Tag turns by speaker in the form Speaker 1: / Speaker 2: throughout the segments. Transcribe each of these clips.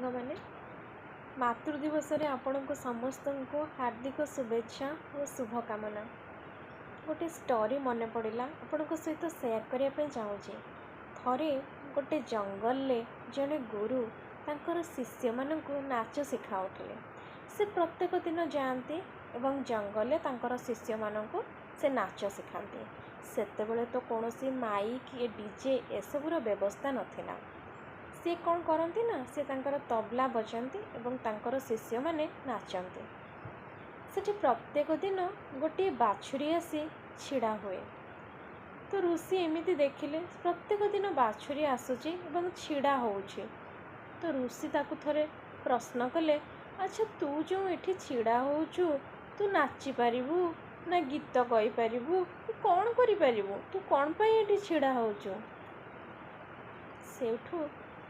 Speaker 1: ସାଙ୍ଗମାନେ मातृदिवस आपणको समस्त को हार्दिक शुभेच्छा और शुभकामना। गोटे स्टोरी मन पड़ा आपण सहित सेयार करने चाहूँगी। थरे गोटे जंगल जड़े गुरु तांकर शिष्य मानक नाच शिखाऊले। से प्रत्येक दिन जाती एवं जंगल तांकर शिष्य मानक से नाच शिखाते। सेतेबेले तो कौन सी माइक डीजे एसबूर व्यवस्था नथिला। सी कौन करती ना सी तांकर तबला बजाती एवं तांकर शिष्य माने नाचते। सेठी प्रत्येक दिन गोटे बाछुरी आसी छिड़ा हुए। तो ऋषि एमिति देखिले प्रत्येक दिन बाछुरी आसुची एवं छिड़ा होउची। तो ऋषि ताकू थरे प्रश्न कले, अच्छा तू जो एठी छिड़ा होउचु तू नाची पारिबु ना गीत गाई पारिबु, तू कौन करि पारिबु, तू कौन पाई एठी छिड़ा होउचु। सेठू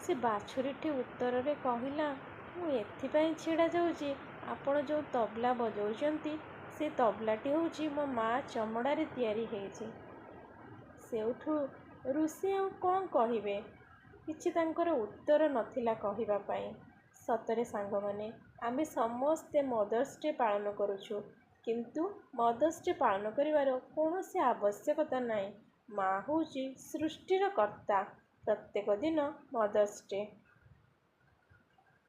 Speaker 1: से बाछुरीटी उत्तर रे कहिला, मु एथिपाई छिड़ा जाउची आपण जो तबला बजाउचंती से तबलाटी होउची मो माँ चमड़ारे तैयारी हेछि। सेठू ऋषि आ कौन कहिबे, किछि तांकर उत्तर नथिला कहिबा पाई। सतरे सांग माने आमे समस्ते मदर्स डे पालन करूछु, किंतु मदर्स डे पालन करिवार कौनसी आवश्यकता नाही। माँ होउची सृष्टिर कर्ता। प्रत्येक दिन मदर्स डे।